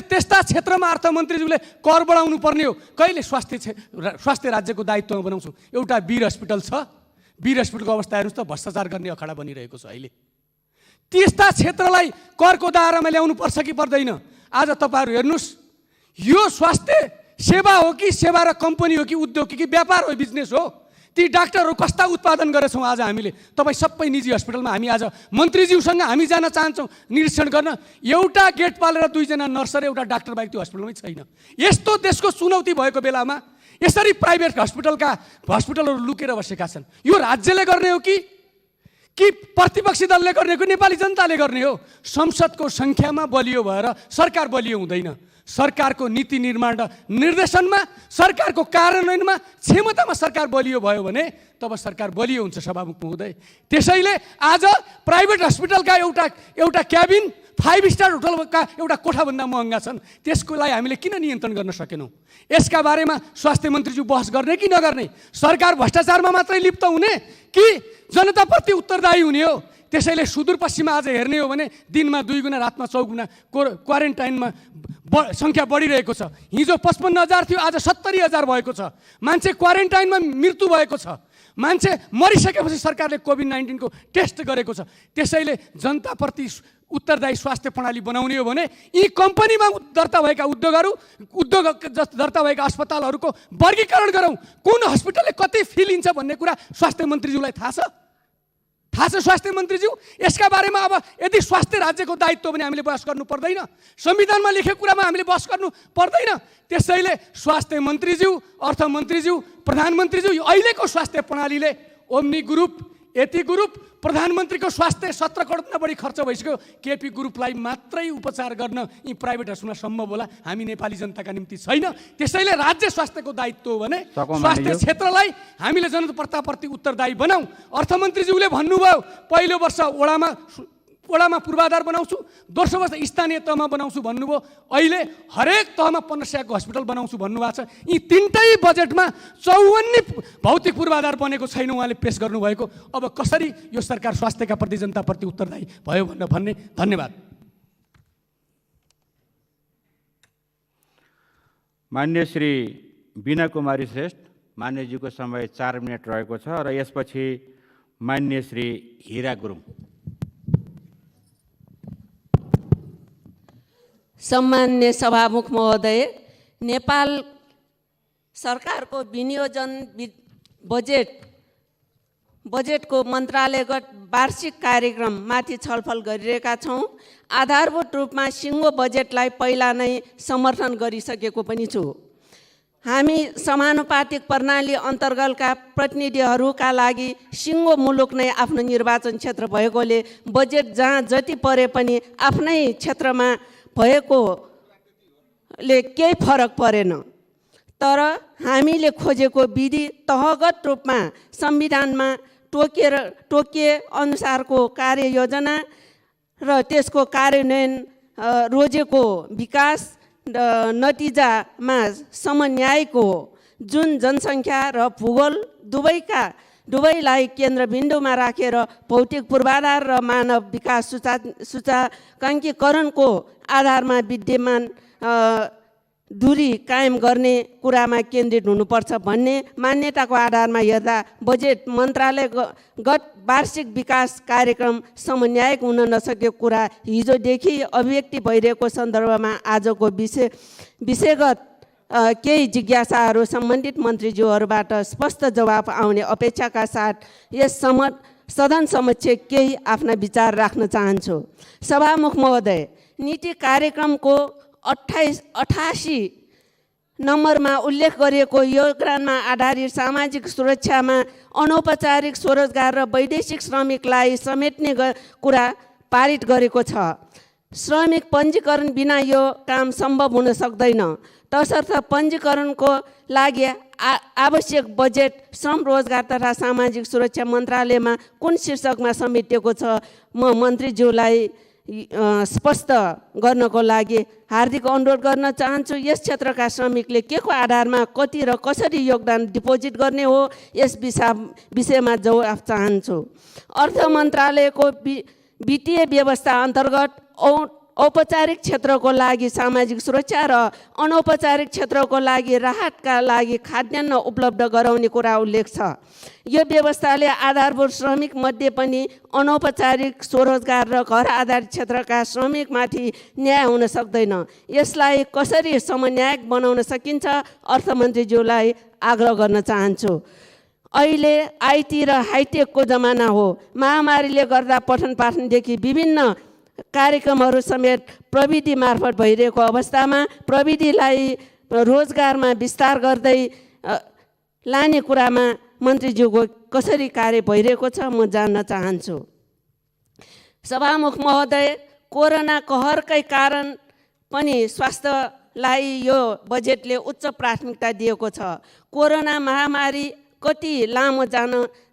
त्यस्ता क्षेत्रमा अर्थमन्त्रीज्यूले कर बढाउनु पर्ने हो। कहिले स्वास्थ्य राज्यको दायित्वमा बनाउँछु। एउटा वीर हस्पिटल छ, वीर हस्पिटलको अवस्था हेर्नुहोस् त, भ्रष्टाचार गर्ने अखाडा बनिरहेको छ अहिले। त्यस्ता क्षेत्रलाई करको दायरामा ल्याउनु पर्छ कि पर्दैन? आज तपाईँहरू हेर्नुहोस्, यो स्वास्थ्य सेवा हो कि सेवा र कम्पनी हो कि उद्योग कि व्यापार हो, बिजनेस हो? ती डाक्टरहरू कस्ता उत्पादन गरेछौँ आज हामीले? तपाईँ सबै निजी हस्पिटलमा हामी आज मन्त्रीज्यूसँग हामी जान चाहन्छौँ निरीक्षण गर्न। एउटा गेट पालेर 2 जना नर्स र एउटा डाक्टर बाहेक त्यो हस्पिटलमै छैन। यस्तो देशको चुनौती भएको बेलामा यसरी प्राइभेट हस्पिटलहरू लुकेर बसेका छन्। यो राज्यले गर्ने हो कि प्रतिपक्षी दलले गर्ने हो कि नेपाली जनताले गर्ने हो? संसदको सङ्ख्यामा बलियो भएर सरकार बलियो हुँदैन। सरकारको नीति निर्माण र निर्देशनमा, सरकारको कार्यान्वयनमा, क्षमतामा सरकार बलियो भयो भने तब सरकार बलियो हुन्छ सभामुख महोदय। त्यसैले आज प्राइभेट हस्पिटलका एउटा क्याबिन 5 स्टार होटलका एउटा कोठाभन्दा महँगा छन्। त्यसको लागि हामीले किन नियन्त्रण गर्न सकेनौँ? यसका बारेमा स्वास्थ्य मन्त्रीज्यू बहस गर्ने कि नगर्ने? सरकार भ्रष्टाचारमा मात्रै लिप्त हुने कि जनताप्रति उत्तरदायी हुने हो? त्यसैले सुदूरपश्चिममा आज हेर्ने हो भने दिनमा 2 गुणा रातमा 4 गुणा क्वारेन्टाइनमा सङ्ख्या बढिरहेको छ। हिजो 55,000 थियो, आज 70,000 भएको छ। मान्छे क्वारेन्टाइनमा मृत्यु भएको छ। मान्छे मरिसकेपछि सरकारले कोभिड-19 को टेस्ट गरेको छ। त्यसैले जनताप्रति उत्तरदायी स्वास्थ्य प्रणाली बनाउने हो भने यी कम्पनीमा दर्ता भएका उद्योग दर्ता भएका अस्पतालहरूको वर्गीकरण गरौँ। कुन हस्पिटलले कति फी लिन्छ भन्ने कुरा स्वास्थ्य मन्त्रीज्यूलाई थाहा छ? स्वास्थ्य मन्त्रीज्यू, यसका बारेमा अब यदि स्वास्थ्य राज्यको दायित्व भने हामीले बहस गर्नु पर्दैन? संविधानमा लेखेको कुरामा हामीले बहस गर्नु पर्दैन? त्यसैले स्वास्थ्य मन्त्रीज्यू, अर्थमन्त्रीज्यू, प्रधानमन्त्रीज्यू, अहिलेको स्वास्थ्य प्रणालीले ओम्नी ग्रुप, यति ग्रुप, प्रधानमन्त्रीको स्वास्थ्य 17 करोडभन्दा बढी खर्च भइसक्यो। केपी ग्रुपलाई मात्रै उपचार गर्न यी प्राइभेट हस्पिटलमा सम्भव होला, हामी नेपाली जनताका निम्ति छैन। त्यसैले राज्य स्वास्थ्यको दायित्व हो भने स्वास्थ्य क्षेत्रलाई हामीले जनताप्रति उत्तरदायी बनाऊ। अर्थमन्त्रीज्यूले भन्नुभयो पहिलो वर्ष वडामा पूर्वाधार बनाउँछु, दोस्रो वर्ष स्थानीय तहमा बनाउँछु भन्नुभयो। अहिले हरेक तहमा 1500 को हस्पिटल बनाउँछु भन्नुभएको छ। यी तीनटै बजेटमा 54 भौतिक पूर्वाधार बनेको छैन उहाँले पेश गर्नुभएको। अब कसरी यो सरकार स्वास्थ्यका प्रति जनताप्रति उत्तरदायी भयो भन्ने। धन्यवाद। मान्य श्री बीना कुमारी श्रेष्ठ, मान्यज्यूको समय 4 मिनट रहेको छ र यसपछि मान्य श्री हीरा गुरुङ। सम्मान्य सभामुख महोदय, नेपाल सरकारको विनियोजन बजेटको मन्त्रालयगत वार्षिक कार्यक्रममाथि छलफल गरिरहेका छौँ। आधारभूत रूपमा सिङ्गो बजेटलाई पहिला नै समर्थन गरिसकेको पनि छु। हामी समानुपातिक प्रणाली अन्तर्गतका प्रतिनिधिहरूका लागि सिङ्गो मुलुक नै आफ्नो निर्वाचन क्षेत्र भएकोले बजेट जहाँ जति परे पनि आफ्नै क्षेत्रमा भएकोले केही फरक परेन। तर हामीले खोजेको विधि तहगत रूपमा संविधानमा तोकिए अनुसारको कार्ययोजना र त्यसको कार्यान्वयन रोजेको विकास नतिजामा समन्वयको जुन जनसङ्ख्या र भूगोल दुवैलाई केन्द्रबिन्दुमा राखेर भौतिक पूर्वाधार र मानव विकास सूचकाङ्कीकरणको आधारमा विद्यमान दूरी कायम गर्ने कुरामा केन्द्रित हुनुपर्छ भन्ने मान्यताको आधारमा हेर्दा बजेट मन्त्रालयगत वार्षिक विकास कार्यक्रम समन्वयक हुन नसकेको कुरा हिजोदेखि अभिव्यक्ति भइरहेको सन्दर्भमा आजको विषयगत केही जिज्ञासाहरू सम्बन्धित मन्त्रीज्यूहरूबाट स्पष्ट जवाफ आउने अपेक्षाका साथ यस सदन समक्ष केही आफ्ना विचार राख्न चाहन्छु। सभामुख महोदय, नीति कार्यक्रमको 88 नम्बरमा उल्लेख गरिएको योगदानमा आधारित सामाजिक सुरक्षामा अनौपचारिक स्वरोजगार र वैदेशिक श्रमिकलाई समेट्ने कुरा पारित गरेको छ। श्रमिक पञ्जीकरण बिना यो काम सम्भव हुन सक्दैन। तसर्थ पञ्जीकरणको लागि आवश्यक बजेट श्रम रोजगार तथा सामाजिक सुरक्षा मन्त्रालयमा कुन शीर्षकमा समेटिएको छ म मन्त्रीज्यूलाई स्पष्ट गर्नको लागि हार्दिक अनुरोध गर्न चाहन्छु। यस क्षेत्रका श्रमिकले के को आधारमा कति र कसरी योगदान डिपोजिट गर्ने हो यस विषयमा जवाफ चाहन्छु। अर्थ मन्त्रालयको वित्तीय व्यवस्था अन्तर्गत औपचारिक क्षेत्रको लागि सामाजिक सुरक्षा र अनौपचारिक क्षेत्रको लागि राहतका लागि खाद्यान्न उपलब्ध गराउने कुरा उल्लेख छ। यो व्यवस्थाले आधारभूत श्रमिक मध्ये पनि अनौपचारिक स्वरोजगार र घर आधारित क्षेत्रका श्रमिकमाथि न्याय हुन सक्दैन। यसलाई कसरी समन्यायक बनाउन सकिन्छ अर्थमन्त्रीज्यूलाई आग्रह गर्न चाहन्छु। अहिले आइटी र हाइटेकको जमाना हो। महामारीले गर्दा पठन पाठनदेखि विभिन्न कार्यक्रमहरू समेत प्रविधि मार्फत भइरहेको अवस्थामा प्रविधिलाई रोजगारमा विस्तार गर्दै लाने कुरामा मन्त्रीज्यूको कसरी कार्य भइरहेको छ म जान्न चाहन्छु। सभामुख महोदय, कोरोना कहरकै कारण पनि स्वास्थ्यलाई यो बजेटले उच्च प्राथमिकता दिएको छ। कोरोना महामारी कति लामो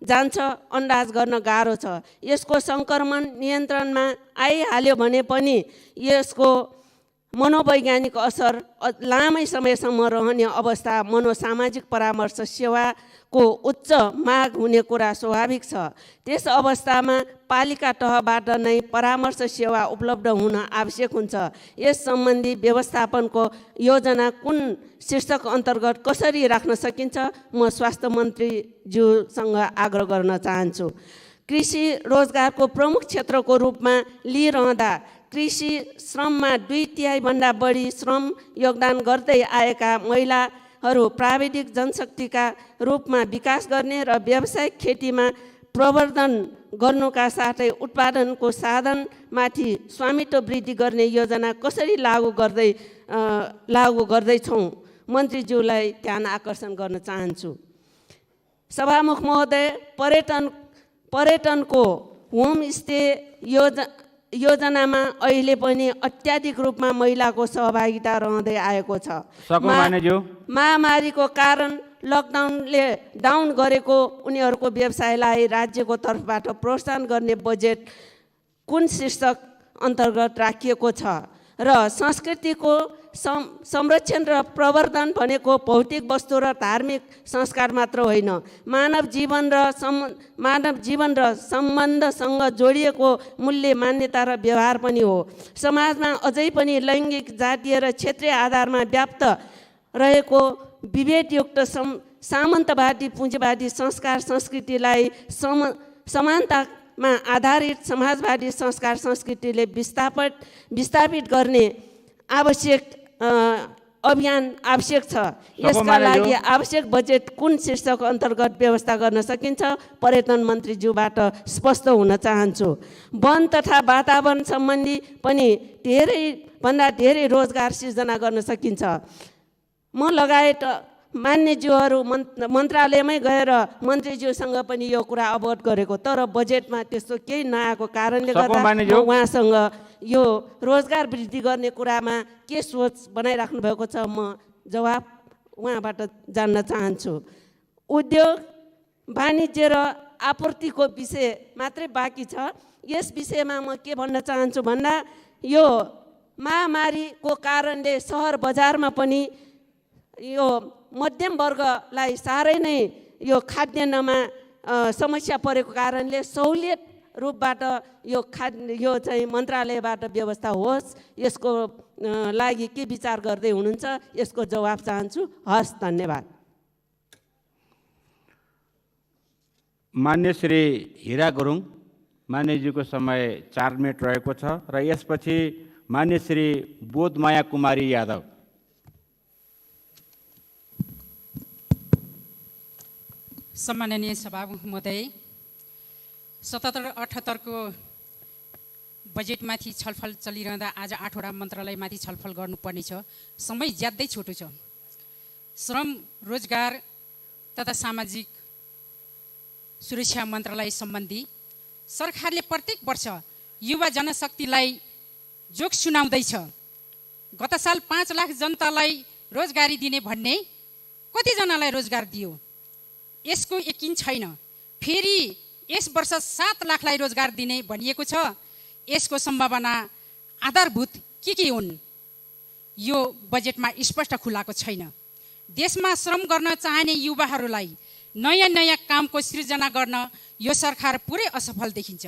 जान्छ अन्दाज गर्न गाह्रो छ। यसको सङ्क्रमण नियन्त्रणमा आइहाल्यो भने पनि यसको मनोवैज्ञानिक असर लामै समयसम्म रहने अवस्था मनोसामाजिक परामर्श सेवाको उच्च माग हुने कुरा स्वाभाविक छ। त्यस अवस्थामा पालिका तहबाट नै परामर्श सेवा उपलब्ध हुन आवश्यक हुन्छ। यस सम्बन्धी व्यवस्थापनको योजना कुन शीर्षक अन्तर्गत कसरी राख्न सकिन्छ म स्वास्थ्य मन्त्रीज्यूसँग आग्रह गर्न चाहन्छु। कृषि रोजगारको प्रमुख क्षेत्रको रूपमा लिइरहँदा कृषि श्रममा 2/3 बढी श्रम योगदान गर्दै आएका महिलाहरू प्राविधिक जनशक्तिका रूपमा विकास गर्ने र व्यावसायिक खेतीमा प्रवर्धन गर्नुका साथै उत्पादनको साधनमाथि स्वामित्व वृद्धि गर्ने योजना कसरी लागू गर्दैछौँ मन्त्रीज्यूलाई ध्यान आकर्षण गर्न चाहन्छु। सभामुख महोदय, पर्यटनको होमस्टे योजनामा अहिले पनि अत्याधिक रूपमा महिलाको सहभागिता रहँदै आएको छ। महामारीको कारण लकडाउनले डाउन गरेको उनीहरूको व्यवसायलाई राज्यको तर्फबाट प्रोत्साहन गर्ने बजेट कुन शीर्षक अन्तर्गत राखिएको छ र संस्कृतिको संरक्षण र प्रवर्धन भनेको भौतिक वस्तु र धार्मिक संस्कार मात्र होइन, मानव जीवन र सम्बन्धसँग जोडिएको मूल्य मान्यता र व्यवहार पनि हो। समाजमा अझै पनि लैङ्गिक, जातीय र क्षेत्रीय आधारमा व्याप्त रहेको विभेदयुक्त सामन्तवादी पुँजीवादी संस्कार संस्कृतिलाई समानतामा आधारित समाजवादी संस्कार संस्कृतिले विस्थापित गर्ने अभियान आवश्यक छ। यसका लागि आवश्यक बजेट कुन शीर्षक अन्तर्गत व्यवस्था गर्न सकिन्छ पर्यटन मन्त्रीज्यूबाट स्पष्ट हुन चाहन्छु। वन तथा वातावरण सम्बन्धी पनि धेरैभन्दा धेरै रोजगार सिर्जना गर्न सकिन्छ। म लगायत मान्यज्यूहरू मन्त्रालयमै गएर मन्त्रीज्यूसँग पनि यो कुरा अवगत गरेको, तर बजेटमा त्यस्तो केही नआएको कारणले गर्दा उहाँसँग यो रोजगार वृद्धि गर्ने कुरामा के सोच बनाइराख्नु भएको छ म जवाब उहाँबाट जान्न चाहन्छु। उद्योग, वाणिज्य र आपूर्तिको विषय मात्रै बाँकी छ। यस विषयमा म के भन्न चाहन्छु भन्दा यो महामारीको कारणले सहर बजारमा पनि यो मध्यम वर्गलाई साह्रै नै यो खाद्यान्नमा समस्या परेको कारणले सहुलियत रूपबाट यो चाहिँ मन्त्रालयबाट व्यवस्था होस्, यसको लागि के विचार गर्दै हुनुहुन्छ यसको जवाब चाहन्छु। हस्, धन्यवाद। मान्य श्री हिरा गुरुङ, मान्यज्यूको समय 4 मिनट रहेको छ र यसपछि मान्य श्री बोधमाया कुमारी यादव। सम्माननीय सभामुख महोदय, 77-78 को बजेटमाथि छलफल चलिरहँदा आज 8वटा मन्त्रालयमाथि छलफल गर्नुपर्ने छ। समय ज्यादै छोटो छ। श्रम, रोजगार तथा सामाजिक सुरक्षा मन्त्रालय सम्बन्धी सरकारले प्रत्येक वर्ष युवा जनशक्तिलाई जोक सुनाउँदैछ। गत साल 5 लाख जनतालाई रोजगारी दिने भन्ने कतिजनालाई रोजगार दियो यसको यकिन छैन। फेरि यस वर्ष 7 लाखलाई रोजगार दिने भनिएको छ। यसको सम्भावना आधारभूत के हुन् यो बजेटमा स्पष्ट खुलाएको छैन। देशमा श्रम गर्न चाहने युवाहरूलाई नयाँ कामको सृजना गर्न यो सरकार पुरै असफल देखिन्छ।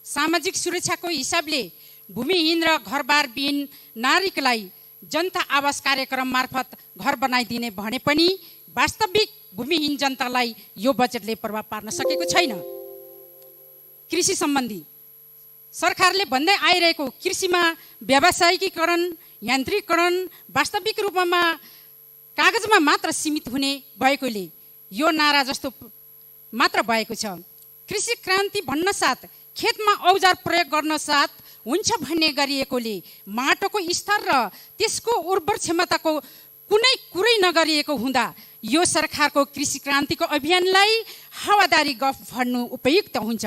सामाजिक सुरक्षाको हिसाबले भूमिहीन र घरबारविहीन नागरिकलाई जनता आवास कार्यक्रम मार्फत घर बनाइदिने भने पनि वास्तविक भूमिहीन जनतालाई यो बजेटले प्रभाव पार्न सकेको छैन। कृषि सम्बन्धी सरकारले भन्दै आइरहेको कृषिमा व्यावसायिकीकरण, यान्त्रिकीकरण वास्तविक रूपमा कागजमा मात्र सीमित हुने भएकोले यो नारा जस्तो मात्र भएको छ। कृषि क्रान्ति भन्न साथ खेतमा औजार प्रयोग गर्न साथ हुन्छ भन्ने गरिएकोले माटोको स्तर र त्यसको उर्वर क्षमताको कुनै कुरै नगरिएको हुँदा यो सरकारको कृषि क्रान्तिको अभियानलाई हावादारी गफ भन्नु उपयुक्त हुन्छ,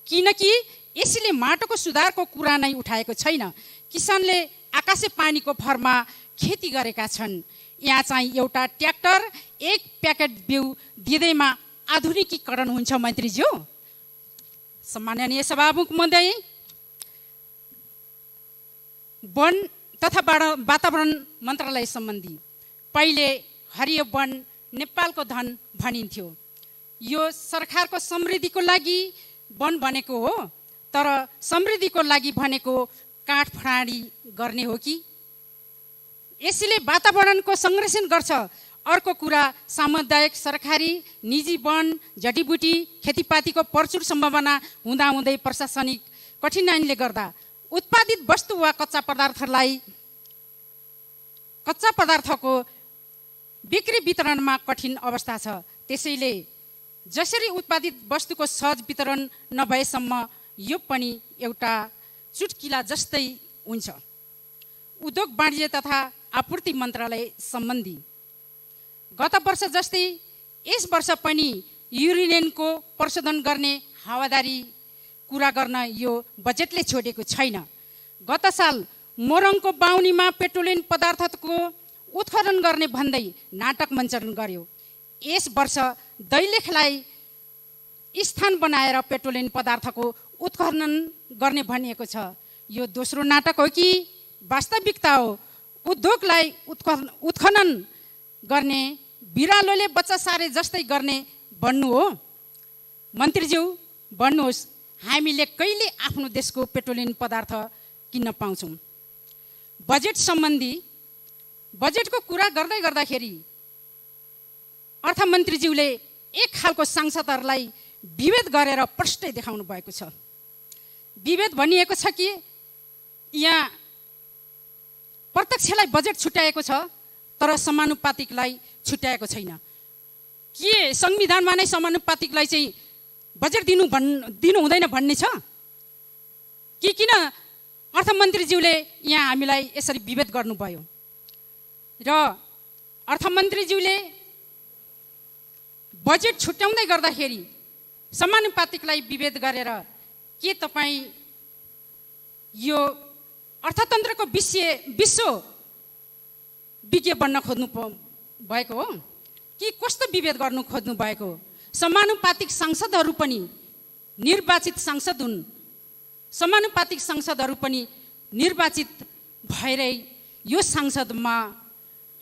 किनकि यसले माटोको सुधारको कुरा नै उठाएको छैन। किसानले आकाशे पानीको भरमा खेती गरेका छन्। यहाँ चाहिँ एउटा ट्र्याक्टर, एक प्याकेट बिउ दिँदैमा आधुनिकीकरण हुन्छ। मन्त्रीज्यू, सम्माननीय सभामुख महोदय, वन तथा वातावरण मन्त्रालय सम्बन्धी पहिले हरियो वन नेपालको धन भनिन्थ्यो। यो सरकारको समृद्धिको लागि वन भनेको हो, तर समृद्धिको लागि भनेको काठ फडाडी गर्ने हो कि? यसले वातावरणको संरक्षण गर्छ। अर्को कुरा, सामुदायिक, सरकारी, निजी वन, जडीबुटी खेतीपातीको प्रचुर सम्भावना हुँदाहुँदै प्रशासनिक कठिनाइले गर्दा उत्पादित वस्तु वा कच्चा पदार्थको बिक्री वितरणमा कठिन अवस्था छ। त्यसैले जसरी उत्पादित वस्तुको सहज वितरण नभएसम्म यो पनि एउटा चुटकिला जस्तै हुन्छ। उद्योग वाणिज्य तथा आपूर्ति मन्त्रालय सम्बन्धी गत वर्ष जस्तै यस वर्ष पनि युरेनियमको प्रशोधन गर्ने हावादारी कुरा गर्न यो बजेटले छोडेको छैन। गत साल मोरङको बाहुनीमा पेट्रोलियम पदार्थको उत्खनन गर्ने भन्दै नाटक मञ्चन गर्यो। यस वर्ष दैलेखलाई स्थान बनाएर पेट्रोलियम पदार्थको उत्खनन गर्ने भनिएको छ। यो दोस्रो नाटक हो कि वास्तविकता हो? उद्योगलाई उत्खनन गर्ने बिरालोले बच्चा सारे जस्तै गर्ने भन्नु हो? मन्त्रीज्यू, भन्नुहोस्, हामीले कहिले आफ्नो देशको पेट्रोलियम पदार्थ किन्न पाउँछौँ? बजेट सम्बन्धी बजेटको कुरा गर्दै गर्दाखेरि अर्थमन्त्रीज्यूले एक खालको सांसदहरूलाई विभेद गरेर प्रष्टै देखाउनु भएको छ। विभेद भनिएको छ कि यहाँ प्रत्यक्षलाई बजेट छुट्याएको छ तर समानुपातिकलाई छुट्याएको छैन। के संविधानमा नै समानुपातिकलाई चाहिँ बजेट दिनु हुँदैन भन्ने छ कि? किन अर्थमन्त्रीज्यूले यहाँ हामीलाई यसरी विभेद गर्नुभयो? र अर्थमन्त्रीज्यूले बजेट छुट्याउँदै गर्दाखेरि समानुपातिकलाई विभेद गरेर के तपाईँ यो अर्थतन्त्रको विश्व विज्ञ बन्न खोज्नु भएको हो कि कस्तो विभेद गर्नु खोज्नु भएको हो? समानुपातिक सांसदहरू पनि निर्वाचित सांसद हुन्। समानुपातिक सांसदहरू पनि निर्वाचित भएरै यो सांसदमा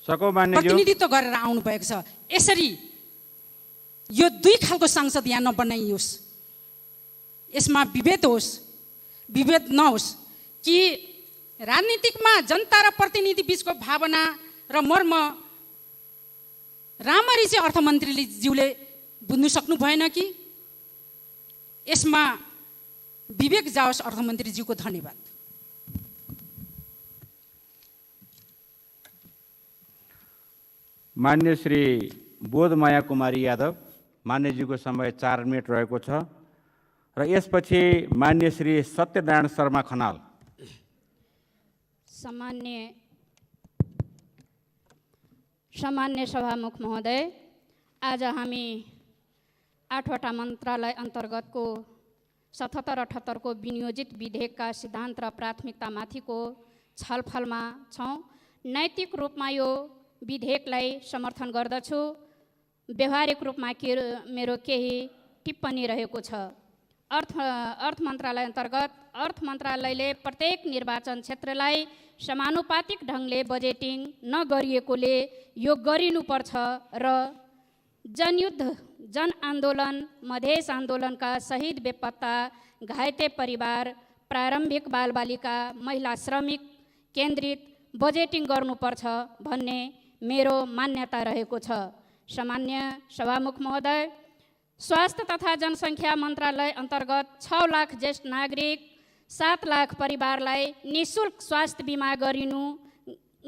प्रतिनिधित्व गरेर आउनु भएको छ। यसरी यो दुई खालको सांसद यहाँ नबनाइयोस्, यसमा विभेद होस्, विभेद नहोस्। कि राजनीतिकमा जनता र प्रतिनिधि बीचको भावना र मर्म राम्ररी चाहिँ अर्थमन्त्रीज्यूले बुझ्नु सक्नु भएन कि? यसमा विवेक जाओस् अर्थमन्त्रीज्यूको। धन्यवाद। मान्य श्री बोधमाया कुमारी यादव, मान्यज्यूको समय 4 मिनट रहेको छ र यसपछि मान्य श्री सत्यनारायण शर्मा खनाल। सम्मान्य सभामुख महोदय, आज हामी 8वटा मन्त्रालय अन्तर्गतको 77-78 को विनियोजित विधेयकका सिद्धान्त र प्राथमिकतामाथिको छलफलमा छौँ। नैतिक रूपमा यो विधेयकलाई समर्थन गर्दछु। व्यवहारिक रूपमा मेरो केही टिप्पणी रहेको छ। अर्थ मन्त्रालय अन्तर्गत अर्थ मन्त्रालयले प्रत्येक निर्वाचन क्षेत्रलाई समानुपातिक ढङ्गले बजेटिङ नगरिएकोले यो गरिनुपर्छ र जनयुद्ध, जनआन्दोलन, मधेस आन्दोलनका शहीद बेपत्ता, घाइते परिवार, प्रारम्भिक बालबालिका महिला श्रमिक केन्द्रित बजेटिङ गर्नुपर्छ भन्ने मेरो मान्यता रहेको छ। सामान्य सभामुख महोदय, स्वास्थ्य तथा जनसङ्ख्या मन्त्रालय अन्तर्गत 6 लाख ज्येष्ठ नागरिक 7 लाख परिवारलाई निःशुल्क स्वास्थ्य बिमा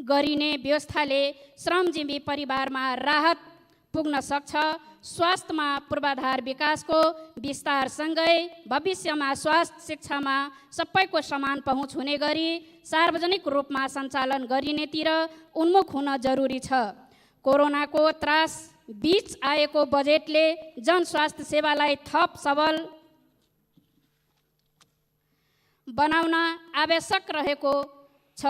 गरिने व्यवस्थाले श्रमजीवी परिवारमा राहत पुग्न सक्छ। स्वास्थ्यमा पूर्वाधार विकासको विस्तारसँगै भविष्यमा स्वास्थ्य शिक्षामा सबैको समान पहुँच हुने गरी सार्वजनिक रूपमा सञ्चालन गरिनेतिर उन्मुख हुन जरुरी छ। कोरोनाको त्रास बीच आएको बजेटले जनस्वास्थ्य सेवालाई थप सबल बनाउन आवश्यक रहेको छ।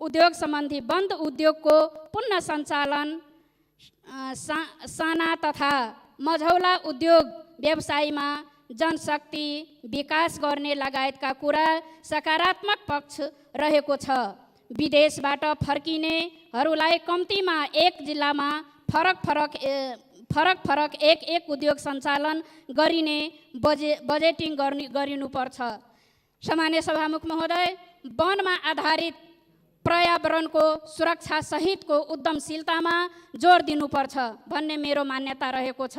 उद्योग सम्बन्धी बन्द उद्योगको पुनः सञ्चालन, साना तथा मझौला उद्योग व्यवसायमा जनशक्ति विकास गर्ने लगायतका कुरा सकारात्मक पक्ष रहेको छ। विदेशबाट फर्किनेहरूलाई कम्तीमा एक जिल्लामा फरक एक उद्योग सञ्चालन गरिने बजेटिङ गरिनुपर्छ। सामान्य सभामुख महोदय, वनमा आधारित पर्यावरणको सुरक्षा सहितको उद्यमशीलतामा जोड दिनुपर्छ भन्ने मेरो मान्यता रहेको छ।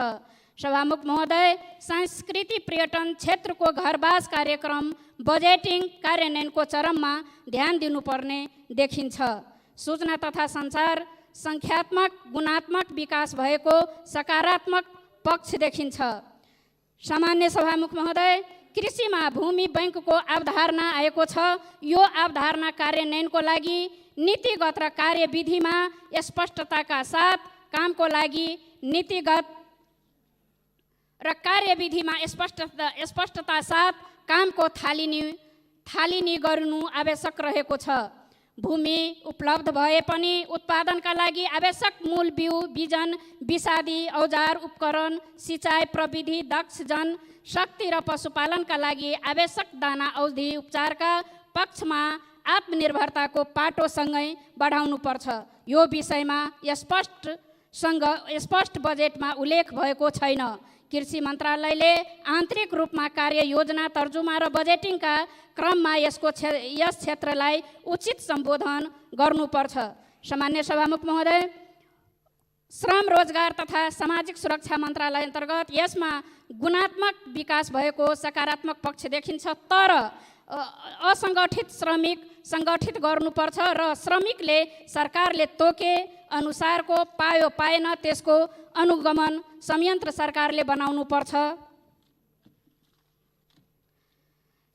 सभामुख महोदय, संस्कृति पर्यटन क्षेत्रको घरबास कार्यक्रम बजेटिङ कार्यान्वयनको चरममा ध्यान दिनुपर्ने देखिन्छ। सूचना तथा सञ्चार सङ्ख्यात्मक गुणात्मक विकास भएको सकारात्मक पक्ष देखिन्छ। सामान्य सभामुख महोदय, कृषिमा भूमि बैङ्कको अवधारणा आएको छ। यो अवधारणा कार्यान्वयनको लागि नीतिगत र कार्यविधिमा स्पष्टताका साथ कामको लागि नीतिगत र कार्यविधिमा स्पष्टता साथ कामको थालिनी गर्नु आवश्यक रहेको छ। भूमि उपलब्ध भए पनि उत्पादनका लागि आवश्यक मूल बिउ, बिजन, विषादी औजार, उपकरण, सिँचाइ प्रविधि, दक्ष जन शक्ति र पशुपालनका लागि आवश्यक दाना औषधि उपचारका पक्षमा आत्मनिर्भरताको पाटोसँगै बढाउनुपर्छ। यो विषयमा स्पष्ट बजेटमा उल्लेख भएको छैन। कृषि मन्त्रालयले आन्तरिक रूपमा कार्य योजना तर्जुमा र बजेटिङका क्रममा यस क्षेत्रलाई उचित सम्बोधन गर्नुपर्छ। सामान्य सभामुख महोदय, श्रम रोजगार तथा सामाजिक सुरक्षा मन्त्रालय अन्तर्गत यसमा गुणात्मक विकास भएको सकारात्मक पक्ष देखिन्छ। तर असङ्गठित श्रमिक सङ्गठित गर्नुपर्छ र श्रमिकले सरकारले तोके अनुसारको पायो पाएन त्यसको अनुगमन संयन्त्र सरकारले बनाउनुपर्छ।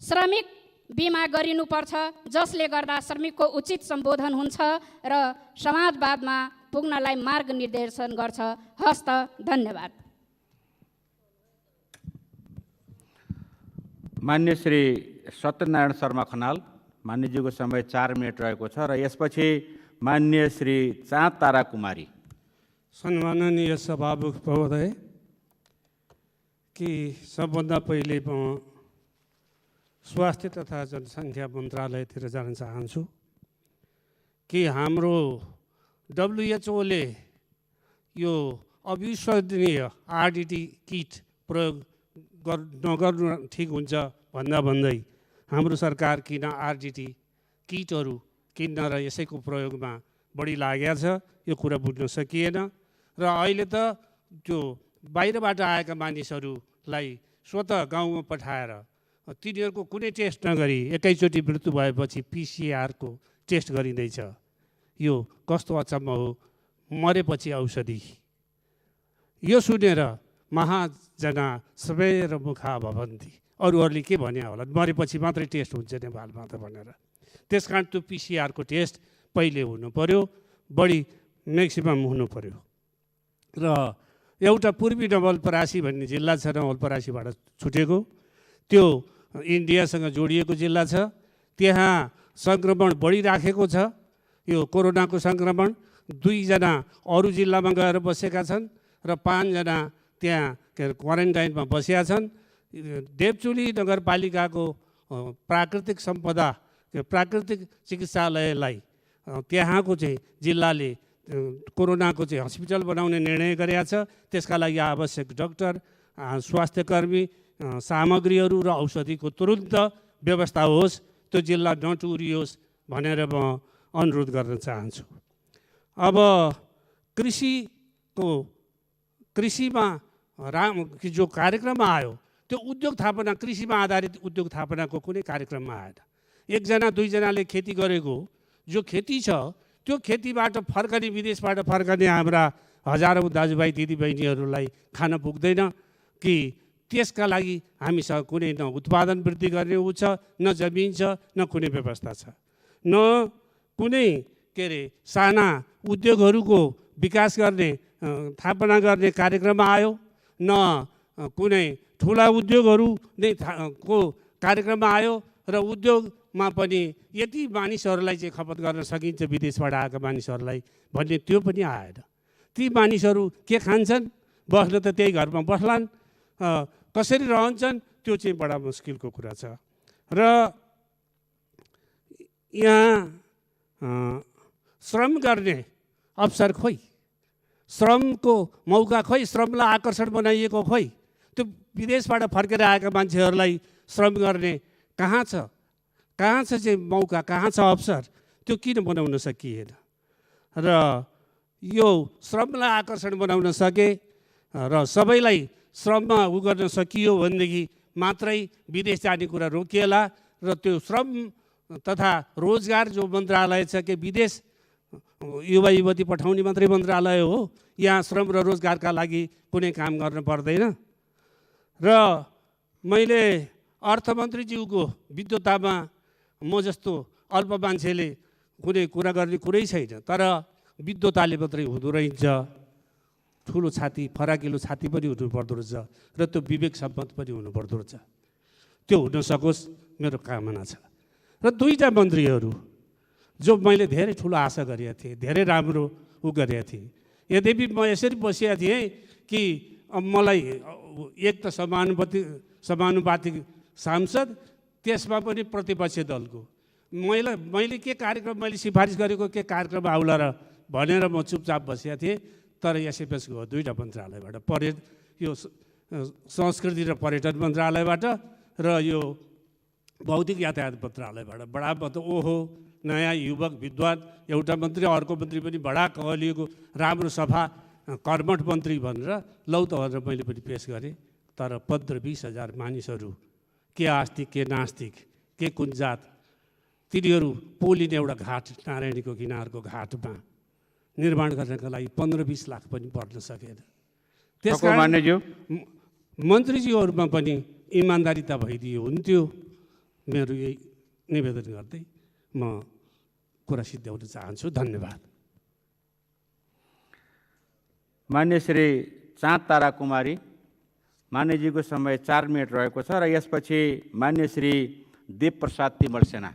श्रमिक बिमा गरिनुपर्छ जसले गर्दा श्रमिकको उचित सम्बोधन हुन्छ र समाजवादमा पुग्नलाई मार्ग निर्देशन गर्छ। हस्त, धन्यवाद। मान्य श्री सत्यनारायण शर्मा खनाल, मान्यज्यूको समय 4 मिनट रहेको छ र यसपछि मान्य श्री चाँद तारा कुमारी। सम्माननीय सभामुख महोदय, कि सबभन्दा पहिले म स्वास्थ्य तथा जनसङ्ख्या मन्त्रालयतिर जान चाहन्छु कि हाम्रो WHO ले यो अविश्वसनीय RDT किट प्रयोग नगर्नु ठिक हुन्छ भन्दै हाम्रो सरकार किन RDT किटहरू किन्न र यसैको प्रयोगमा बढी लागेको छ, यो कुरा बुझ्न सकिएन। र अहिले त त्यो बाहिरबाट आएका मानिसहरूलाई स्वतः गाउँमा पठाएर तिनीहरूको कुनै टेस्ट नगरी एकैचोटि मृत्यु भएपछि PCR को टेस्ट गरिँदैछ। यो कस्तो अचम्म हो, मरेपछि औषधि। यो सुनेर महाजना सबैर मुखा भवन्ति, अरूहरूले के भने होला, मरेपछि मात्रै टेस्ट हुन्छ नेपालमा त भनेर। त्यस कारण त्यो PCR को टेस्ट पहिले हुनु पर्यो, बढी म्याक्सिमम हुनु पर्यो। र एउटा पूर्वी नवलपरासी भन्ने जिल्ला छ, नवलपरासीबाट छुटेको, त्यो इन्डियासँग जोडिएको जिल्ला छ। त्यहाँ सङ्क्रमण बढिराखेको छ, यो कोरोनाको सङ्क्रमण। 2 जना अरू जिल्लामा गएर बसेका छन् र 5 जना त्यहाँ क्वारेन्टाइनमा बसेका छन्। देवचुली नगरपालिकाको प्राकृतिक सम्पदा, प्राकृतिक चिकित्सालयलाई त्यहाँको चाहिँ जिल्लाले कोरोनाको चाहिँ हस्पिटल बनाउने निर्णय गरेका छ। त्यसका लागि आवश्यक डाक्टर, स्वास्थ्यकर्मी सामग्रीहरू र औषधिको तुरुन्त व्यवस्था होस्, त्यो जिल्ला नटुरियोस् भनेर म अनुरोध गर्न चाहन्छु। अब कृषिमा जो कार्यक्रम आयो त्यो उद्योग थापना, कृषिमा आधारित उद्योग थापनाको कुनै कार्यक्रममा आएन। एकजना दुईजनाले खेती गरेको जो खेती छ त्यो खेतीबाट फर्कने, विदेशबाट फर्कने हाम्रा हजारौँ दाजुभाइ दिदीबहिनीहरूलाई खान पुग्दैन कि त्यसका लागि हामीसँग कुनै न उत्पादन वृद्धि गर्ने ऊ छ, न जमिन छ, न कुनै व्यवस्था छ, न कुनै साना उद्योगहरूको विकास गर्ने थापना गर्ने कार्यक्रम आयो, न कुनै ठुला उद्योगहरू नै को कार्यक्रम आयो। र उद्योगमा पनि यति मानिसहरूलाई चाहिँ खपत गर्न सकिन्छ विदेशबाट आएका मानिसहरूलाई भन्ने त्यो पनि आएन। ती मानिसहरू के खान्छन्, बस्न त त्यही घरमा बस्लान्, कसरी रहन्छन् त्यो चाहिँ बडा मुस्किलको कुरा छ। र यहाँ श्रम गर्ने अवसर खोइ, श्रमको मौका खोइ, श्रमलाई आकर्षण बनाइएको खोइ, त्यो विदेशबाट फर्केर आएका मान्छेहरूलाई श्रम गर्ने कहाँ छ चाहिँ मौका, कहाँ छ अवसर, त्यो किन बनाउन सकिएन? र यो श्रमलाई आकर्षण बनाउन सके र सबैलाई श्रममा उ गर्न सकियो भनेदेखि मात्रै विदेश जाने कुरा रोकिएला। र त्यो श्रम तथा रोजगार जो मन्त्रालय छ कि विदेश युवा युवती पठाउने मात्रै मन्त्रालय हो, यहाँ श्रम र रोजगारका लागि कुनै काम गर्न पर्दैन। र मैले अर्थमन्त्रीज्यूको विद्वतामा म जस्तो अल्प मान्छेले कुनै कुरा गर्ने कुरै छैन, तर विद्वताले मात्रै हुँदो रहेछ। ठुलो छाती, फराकिलो छाती पनि हुनुपर्दो रहेछ र त्यो विवेक सम्पन्न पनि हुनुपर्दो रहेछ। त्यो हुन सकोस् मेरो कामना छ। र दुईटा मन्त्रीहरू जो मैले धेरै ठुलो आशा गरेका थिएँ, धेरै राम्रो गरेका थिएँ, यद्यपि म यसरी बसेका थिएँ कि मलाई एक त समानुपातिक सांसद, त्यसमा पनि प्रतिपक्ष दलको मैले के कार्यक्रम, मैले सिफारिस गरेको के कार्यक्रम आउला र भनेर म चुपचाप बसेका थिएँ। तर एसएफएसको दुईवटा मन्त्रालयबाट, यो संस्कृति र पर्यटन मन्त्रालयबाट र यो भौतिक यातायात मन्त्रालयबाट बडा ओहो नयाँ युवक विद्वान एउटा मन्त्री, अर्को मन्त्री पनि बडा कहलिएको राम्रो सफा कर्मठ मन्त्री भनेर लौ त भनेर मैले पनि पेस गरेँ। तर 15-20 हजार मानिसहरू, के आस्तिक के नास्तिक के कुन जात, तिनीहरू पोलिने एउटा घाट, नारायणीको किनारको घाटमा निर्माण गर्नका लागि 15-20 लाख पनि पर्न सकेन। त्यसकारण मन्त्रीज्यूहरूमा पनि इमान्दारिता भइदियो हुन्थ्यो। मेरो यही निवेदन गर्दै म कुरा सिद्ध्याउन चाहन्छु। धन्यवाद। मान्य श्री चाँद तारा कुमारी, मान्यजीको समय 4 मिनट रहेको छ र यसपछि मान्य श्री देव प्रसाद तिमल सेना।